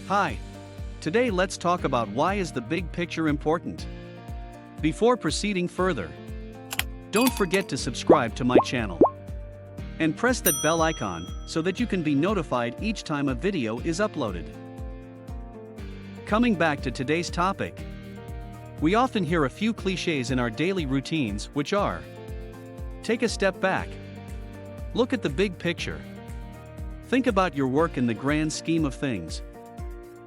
Hi. Today let's talk about why is the big picture important. Before proceeding further, don't forget to subscribe to my channel and press that bell icon so that you can be notified each time a video is uploaded. Coming back to today's topic, we often hear a few cliches in our daily routines, which are: take a step back, look at the big picture, think about your work in the grand scheme of things.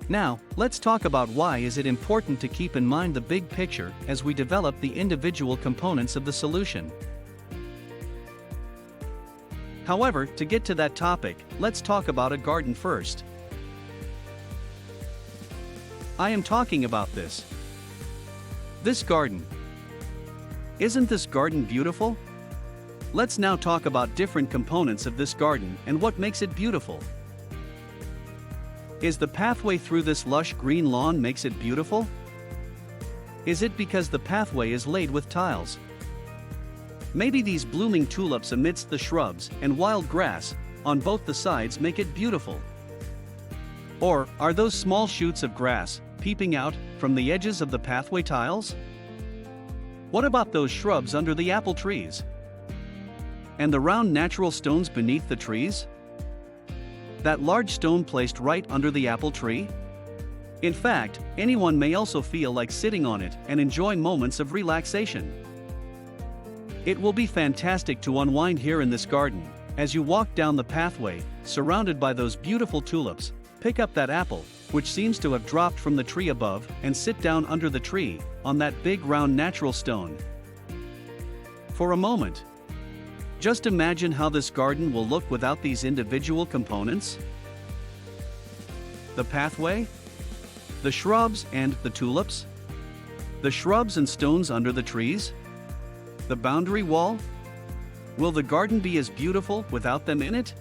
Now, let's talk about why is it important to keep in mind the big picture as we develop the individual components of the solution. However, to get to that topic, let's talk about a garden first. I am talking about this garden. Isn't this garden beautiful? Let's now talk about different components of this garden and what makes it beautiful. Is the pathway through this lush green lawn makes it beautiful? Is it because the pathway is laid with tiles? Maybe these blooming tulips amidst the shrubs and wild grass on both the sides make it beautiful. Or are those small shoots of grass peeping out from the edges of the pathway tiles? What about those shrubs under the apple trees? And the round natural stones beneath the trees? That large stone placed right under the apple tree? In fact, anyone may also feel like sitting on it and enjoy moments of relaxation. It will be fantastic to unwind here in this garden, as you walk down the pathway, surrounded by those beautiful tulips, pick up that apple, which seems to have dropped from the tree above, and sit down under the tree, on that big round natural stone. For a moment, just imagine how this garden will look without these individual components. The pathway, the shrubs and the tulips, the shrubs and stones under the trees, the boundary wall. Will the garden be as beautiful without them in it?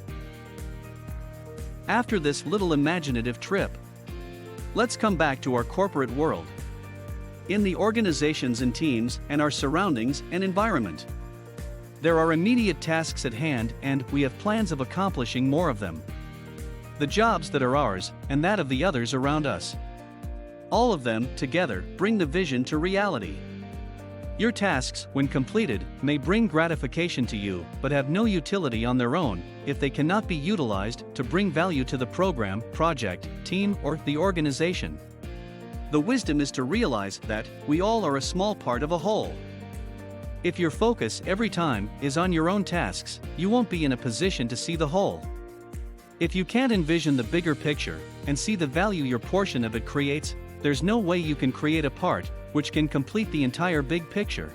After this little imaginative trip, let's come back to our corporate world. In the organizations and teams and our surroundings and environment, there are immediate tasks at hand, and we have plans of accomplishing more of them. The jobs that are ours, and that of the others around us. All of them, together, bring the vision to reality. Your tasks, when completed, may bring gratification to you, but have no utility on their own, if they cannot be utilized to bring value to the program, project, team, or the organization. The wisdom is to realize that we all are a small part of a whole. If your focus every time is on your own tasks, you won't be in a position to see the whole. If you can't envision the bigger picture and see the value your portion of it creates, there's no way you can create a part which can complete the entire big picture.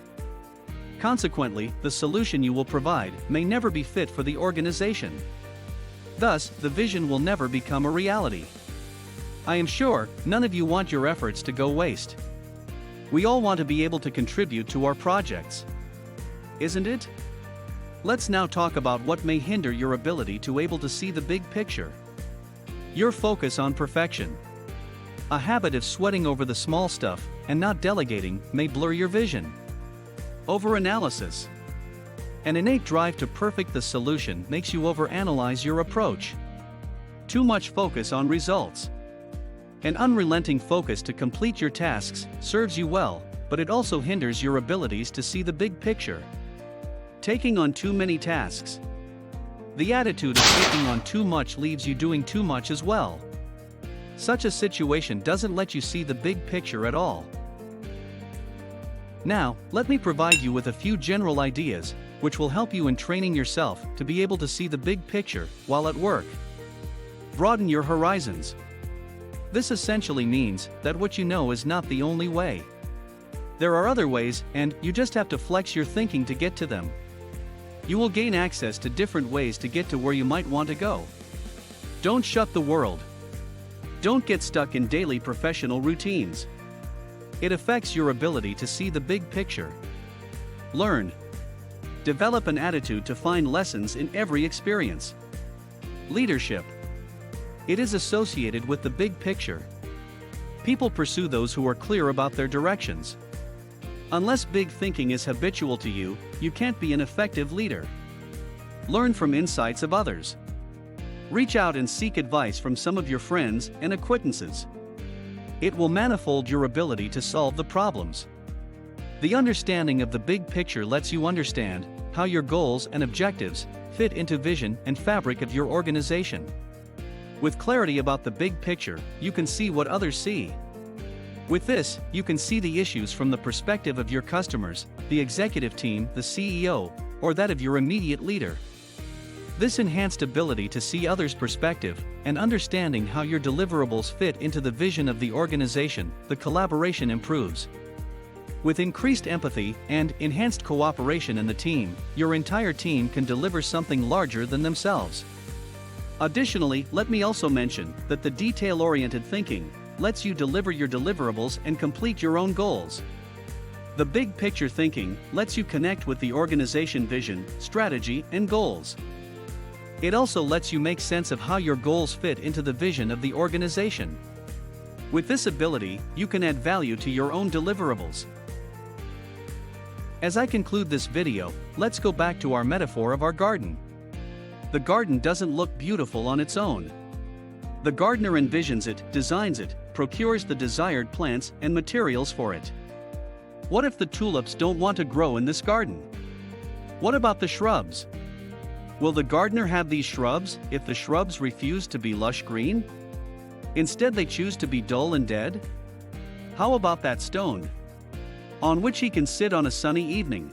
Consequently, the solution you will provide may never be fit for the organization. Thus, the vision will never become a reality. I am sure none of you want your efforts to go waste. We all want to be able to contribute to our projects, isn't it? Let's now talk about what may hinder your ability to able to see the big picture. Your focus on perfection. A habit of sweating over the small stuff and not delegating may blur your vision. Overanalysis. An innate drive to perfect the solution makes you overanalyze your approach. Too much focus on results. An unrelenting focus to complete your tasks serves you well, but it also hinders your abilities to see the big picture. Taking on too many tasks. The attitude of taking on too much leaves you doing too much as well. Such a situation doesn't let you see the big picture at all. Now, let me provide you with a few general ideas, which will help you in training yourself to be able to see the big picture while at work. Broaden your horizons. This essentially means that what you know is not the only way. There are other ways, and you just have to flex your thinking to get to them. You will gain access to different ways to get to where you might want to go. Don't shut the world. Don't get stuck in daily professional routines. It affects your ability to see the big picture. Learn. Develop an attitude to find lessons in every experience. Leadership. It is associated with the big picture. People pursue those who are clear about their directions. Unless big thinking is habitual to you, you can't be an effective leader. Learn from insights of others. Reach out and seek advice from some of your friends and acquaintances. It will manifold your ability to solve the problems. The understanding of the big picture lets you understand how your goals and objectives fit into vision and fabric of your organization. With clarity about the big picture, you can see what others see. With this, you can see the issues from the perspective of your customers, the executive team, the CEO, or that of your immediate leader. This enhanced ability to see others' perspective and understanding how your deliverables fit into the vision of the organization, the collaboration improves. With increased empathy and enhanced cooperation in the team, your entire team can deliver something larger than themselves. Additionally, let me also mention that the detail-oriented thinking lets you deliver your deliverables and complete your own goals. The big picture thinking lets you connect with the organization vision, strategy, and goals. It also lets you make sense of how your goals fit into the vision of the organization. With this ability, you can add value to your own deliverables. As I conclude this video, let's go back to our metaphor of our garden. The garden doesn't look beautiful on its own. The gardener envisions it, designs it, procures the desired plants and materials for it. What if the tulips don't want to grow in this garden? What about the shrubs? Will the gardener have these shrubs if the shrubs refuse to be lush green? Instead they choose to be dull and dead? How about that stone on which he can sit on a sunny evening?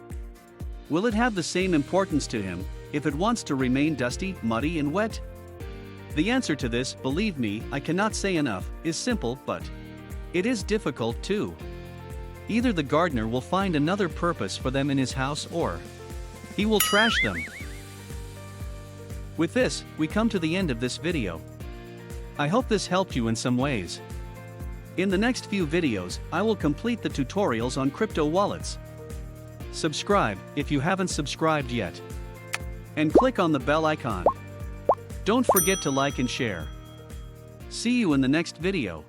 Will it have the same importance to him if it wants to remain dusty, muddy, and wet? The answer to this, believe me, I cannot say enough, is simple, but it is difficult too. Either the gardener will find another purpose for them in his house or he will trash them. With this, we come to the end of this video. I hope this helped you in some ways. In the next few videos, I will complete the tutorials on crypto wallets. Subscribe if you haven't subscribed yet. And click on the bell icon. Don't forget to like and share. See you in the next video.